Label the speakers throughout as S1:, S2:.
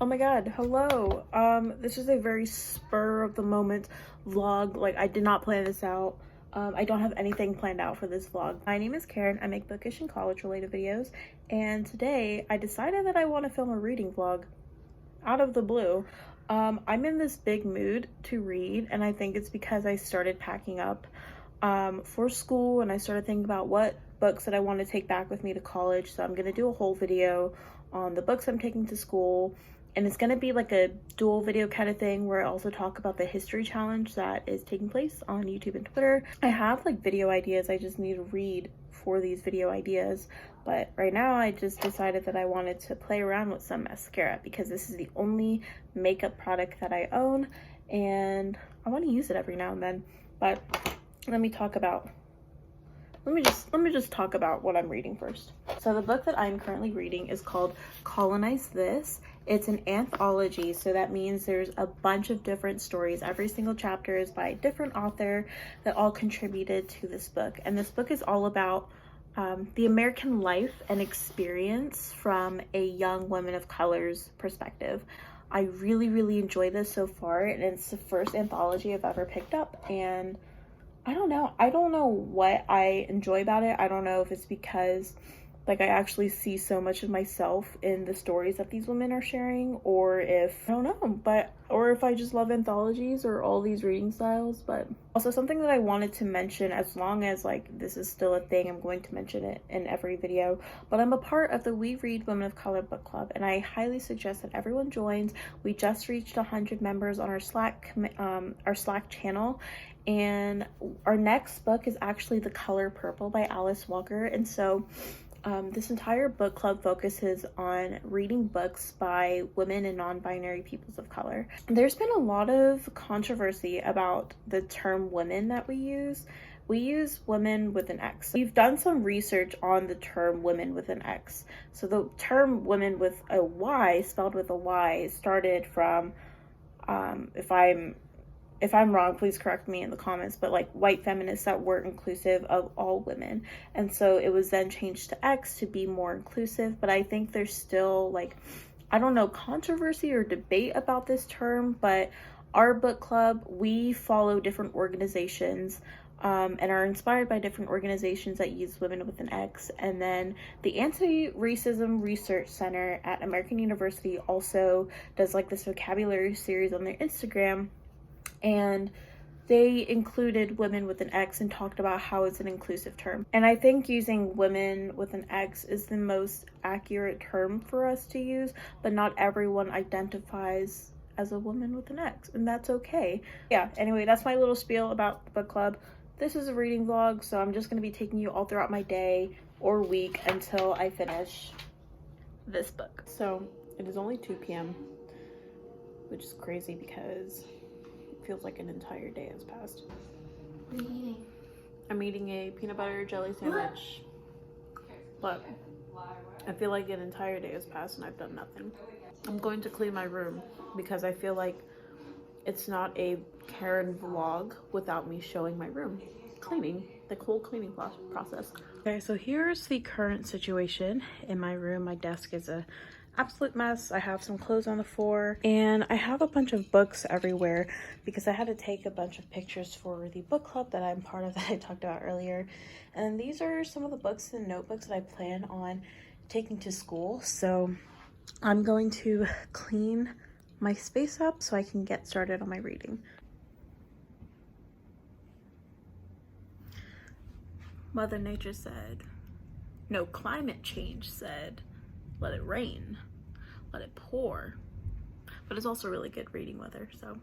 S1: Oh my god, hello. This is a very spur of the moment vlog. Like, I did not plan this out. I don't have anything planned out for this vlog. My name is Karen. I make bookish and college related videos, and today I decided that I want to film a reading vlog out of the blue. I'm in this big mood to read, and I think it's because I started packing up for school, and I started thinking about what books that I want to take back with me to college. So I'm gonna do a whole video on the books I'm taking to school, and it's gonna be like a dual video kind of thing where I also talk about the history challenge that is taking place on YouTube and Twitter. I have like video ideas, I just need to read for these video ideas, but right now I just decided that I wanted to play around with some mascara because this is the only makeup product that I own and I want to use it every now and then. But let me just talk about what I'm reading first. So the book that I'm currently reading is called Colonize. It's an anthology, so that means there's a bunch of different stories. Every single chapter is by a different author that all contributed to this book. And this book is all about the American life and experience from a young woman of color's perspective. I really enjoy this so far, and it's the first anthology I've ever picked up, and I don't know what I enjoy about it. I don't know if it's because like I actually see so much of myself in the stories that these women are sharing, or if I don't know, or if I just love anthologies or all these reading styles. But also something that I wanted to mention, as long as like this is still a thing, I'm going to mention it in every video, but I'm a part of the We Read Women of Color book club, and I highly suggest that everyone joins. We just reached 100 members on our Slack channel, and our next book is actually The Color Purple by Alice Walker. And so this entire book club focuses on reading books by women and non-binary peoples of color. There's been a lot of controversy about the term women that we use. We use women with an X. We've done some research on the term women with an X. So the term women with a Y, spelled with a Y, started from, if I'm wrong, please correct me in the comments, but like white feminists that were inclusive of all women. And so it was then changed to X to be more inclusive. But I think there's still like, I don't know, controversy or debate about this term, but our book club, we follow different organizations and are inspired by different organizations that use women with an X. And then the Anti-Racism Research Center at American University also does like this vocabulary series on their Instagram, and they included women with an X and talked about how it's an inclusive term. And I think using women with an X is the most accurate term for us to use, but not everyone identifies as a woman with an X, and that's okay. Yeah, anyway, that's my little spiel about the book club. This is a reading vlog, so I'm just going to be taking you all throughout my day or week until I finish this book. So it is only 2 p.m., which is crazy because feels like an entire day has passed.
S2: What are you eating?
S1: I'm eating a peanut butter jelly sandwich, but I feel like an entire day has passed and I've done nothing. I'm going to clean my room because I feel like it's not a Karen vlog without me showing my room cleaning, the whole cleaning process. Okay, so here's the current situation in my room. My desk is a absolute mess. I have some clothes on the floor, and I have a bunch of books everywhere because I had to take a bunch of pictures for the book club that I'm part of that I talked about earlier. And these are some of the books and notebooks that I plan on taking to school. So I'm going to clean my space up so I can get started on my reading. Mother Nature said, no, climate change said, let it rain, let it pour. But it's also really good reading weather. So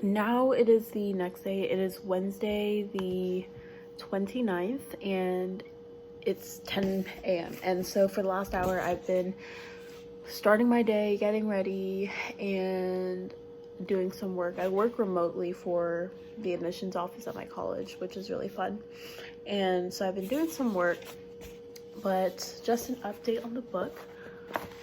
S1: now it is the next day. It is Wednesday the 29th, and it's 10 a.m. and so for the last hour I've been starting my day, getting ready, and doing some work. I work remotely for the admissions office at my college, which is really fun. And so I've been doing some work, but just an update on the book.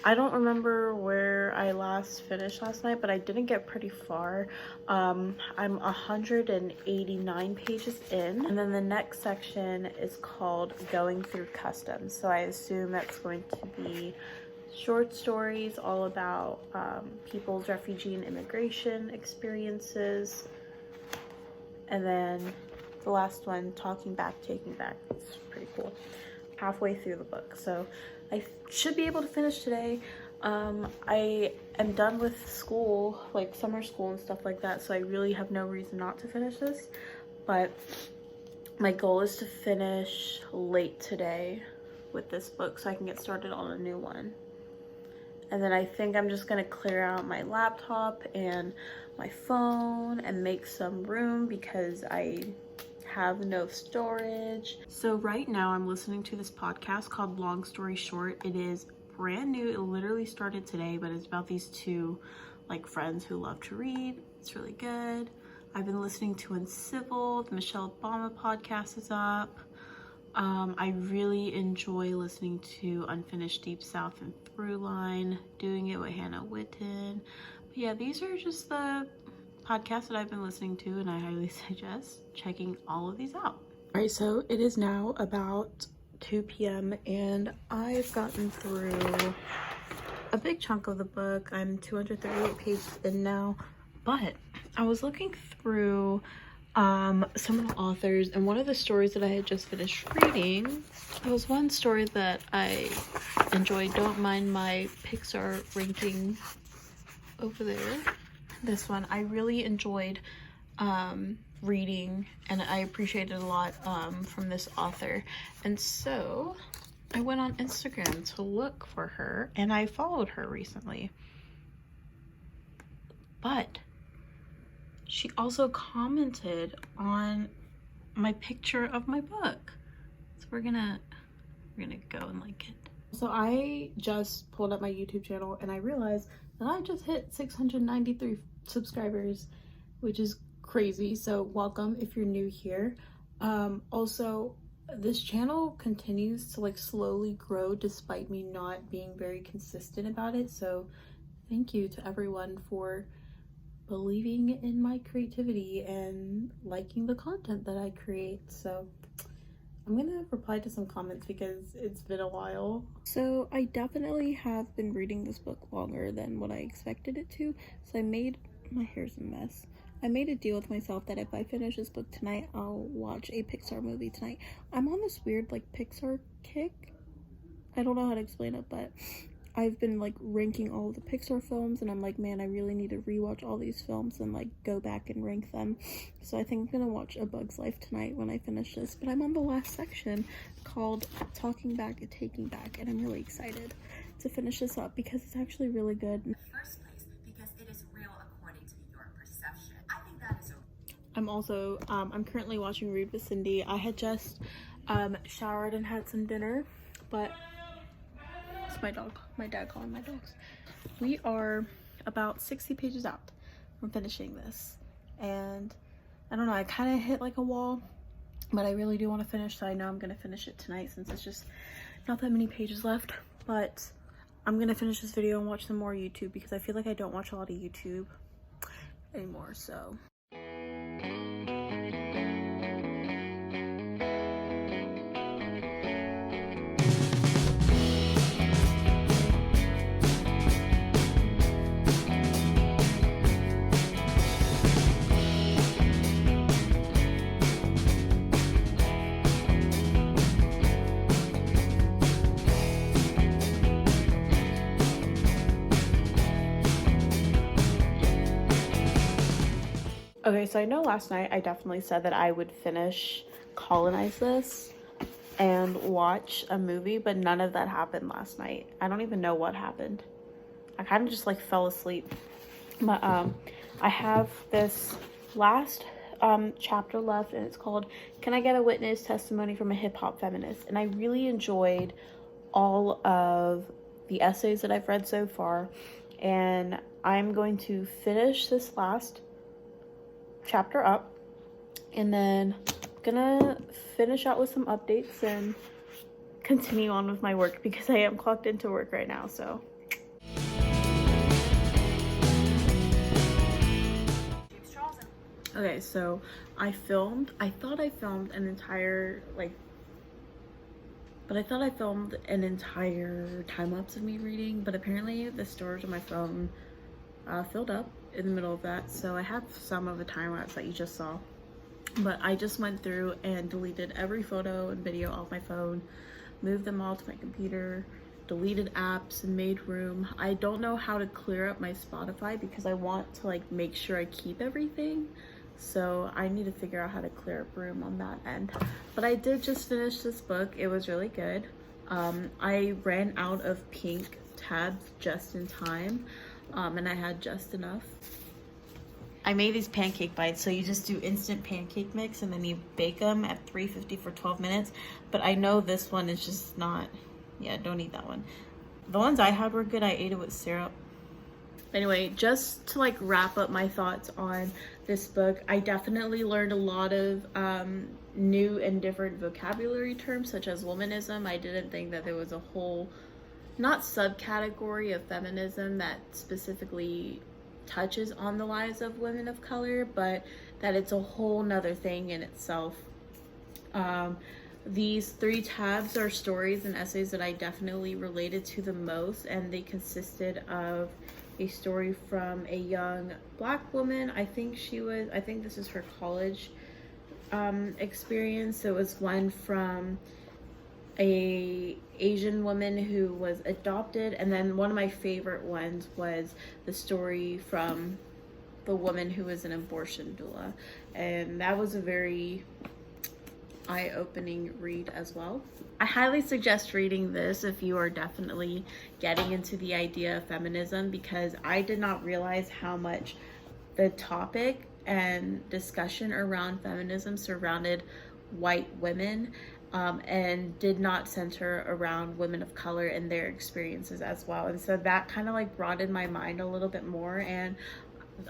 S1: I don't remember where I last finished last night, but I didn't get pretty far. I'm 189 pages in, and then the next section is called Going Through Customs. So I assume that's going to be short stories all about people's refugee and immigration experiences. And then the last one, Talking Back, Taking Back. It's pretty cool. Halfway through the book, so I should be able to finish today. I am done with school, like summer school and stuff like that, so I really have no reason not to finish this. But my goal is to finish late today with this book so I can get started on a new one. And then I think I'm just gonna clear out my laptop and my phone and make some room because I have no storage. So right now I'm listening to this podcast called Long Story Short. It is brand new. It literally started today, but it's about these two like friends who love to read. It's really good. I've been listening to Uncivil. The Michelle Obama podcast is up. I really enjoy listening to Unfinished Deep South and Throughline, Doing It with Hannah Witten. But yeah, these are just the podcasts that I've been listening to, and I highly suggest checking all of these out. All right, so it is now about 2 p.m. and I've gotten through a big chunk of the book. I'm 238 pages in now, but I was looking through some of the authors, and one of the stories that I had just finished reading, there was one story that I enjoyed. Don't mind my Pixar ranking over there. This one I really enjoyed reading, and I appreciated a lot from this author. And so I went on Instagram to look for her, and I followed her recently. But she also commented on my picture of my book. So we're gonna go and like it. So I just pulled up my YouTube channel and I realized that I just hit 693 subscribers, which is crazy. So welcome if you're new here. Also, this channel continues to like slowly grow despite me not being very consistent about it. So thank you to everyone for believing in my creativity and liking the content that I create. So I'm gonna reply to some comments because it's been a while. So I definitely have been reading this book longer than what I expected it to. So my hair's a mess. I made a deal with myself that if I finish this book tonight, I'll watch a Pixar movie tonight. I'm on this weird like Pixar kick. I don't know how to explain it, but I've been like ranking all of the Pixar films, and I'm like, man, I really need to rewatch all these films and like go back and rank them. So I think I'm gonna watch A Bug's Life tonight when I finish this. But I'm on the last section called Talking Back and Taking Back, and I'm really excited to finish this up because it's actually really good.
S2: First place, because it is real according to your perception. I think that is
S1: I'm also I'm currently watching Read with Cindy. I had just showered and had some dinner, but it's my dad calling my dogs. We are about 60 pages out from finishing this, and I don't know, I kind of hit like a wall, but I really do want to finish, so I know I'm gonna finish it tonight since it's just not that many pages left. But I'm gonna finish this video and watch some more YouTube because I feel like I don't watch a lot of YouTube anymore. So okay, so I know last night I definitely said that I would finish Colonize this and watch a movie, but none of that happened last night. I don't even know what happened. I kind of just like fell asleep. But I have this last chapter left, and it's called Can I Get a Witness? Testimony from a Hip-Hop Feminist. And I really enjoyed all of the essays that I've read so far, and I'm going to finish this last chapter up, and then gonna finish out with some updates and continue on with my work because I am clocked into work right now. So okay, so I thought I filmed an entire like But I thought I filmed an entire time-lapse of me reading, but apparently the storage of my phone filled up in the middle of that, so I have some of the time-lapse that you just saw. But I just went through and deleted every photo and video off my phone, moved them all to my computer, deleted apps and made room. I don't know how to clear up my Spotify because I want to like make sure I keep everything. So I need to figure out how to clear up room on that end. But I did just finish this book. It was really good. I ran out of pink tabs just in time, and I had just enough. I made these pancake bites, so you just do instant pancake mix and then you bake them at 350 for 12 minutes. But I know this one is just not, yeah, don't eat that one. The ones I had were good. I ate it with syrup. Anyway, just to like wrap up my thoughts on this book, I definitely learned a lot of new and different vocabulary terms such as womanism. I didn't think that there was a whole, not subcategory of feminism that specifically touches on the lives of women of color, but that it's a whole nother thing in itself. These 3 tabs are stories and essays that I definitely related to the most, and they consisted of a story from a young Black woman. I think this is her college experience. It was one from a Asian woman who was adopted, and then one of my favorite ones was the story from the woman who was an abortion doula, and that was a very eye-opening read as well. I highly suggest reading this if you are definitely getting into the idea of feminism, because I did not realize how much the topic and discussion around feminism surrounded white women, and did not center around women of color and their experiences as well. And so that kind of like broadened my mind a little bit more. And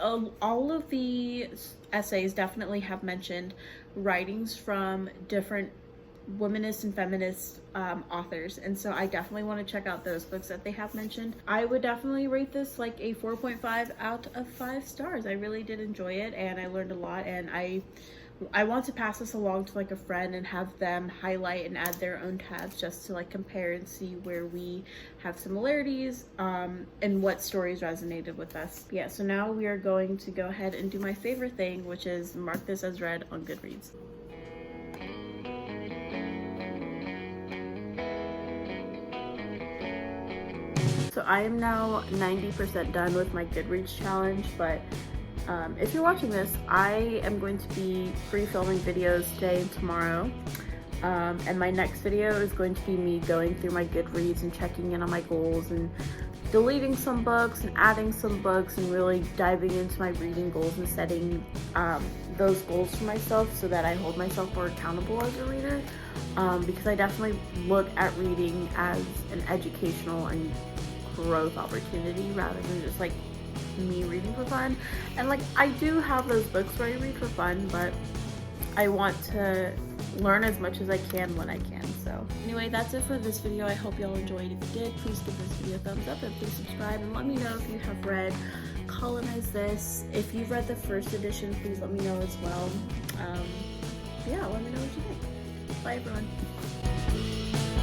S1: all of the essays definitely have mentioned writings from different womanist and feminist authors, and so I definitely want to check out those books that they have mentioned. I would definitely rate this like a 4.5 out of 5 stars. I really did enjoy it, and I learned a lot, and I want to pass this along to like a friend and have them highlight and add their own tabs just to like compare and see where we have similarities, and what stories resonated with us. Yeah, so now we are going to go ahead and do my favorite thing, which is mark this as read on Goodreads. So I am now 90% done with my Goodreads challenge, but if you're watching this, I am going to be pre-filming videos today and tomorrow, and my next video is going to be me going through my Goodreads and checking in on my goals and deleting some books and adding some books and really diving into my reading goals and setting those goals for myself so that I hold myself more accountable as a reader, because I definitely look at reading as an educational and growth opportunity rather than just like me reading for fun. And like, I do have those books where I read for fun, but I want to learn as much as I can when I can. So anyway, that's it for this video. I hope y'all enjoyed. If you did, please give this video a thumbs up and please subscribe, and let me know if you have read Colonize This. If you've read the first edition, please let me know as well. Yeah, let me know what you think. Bye everyone.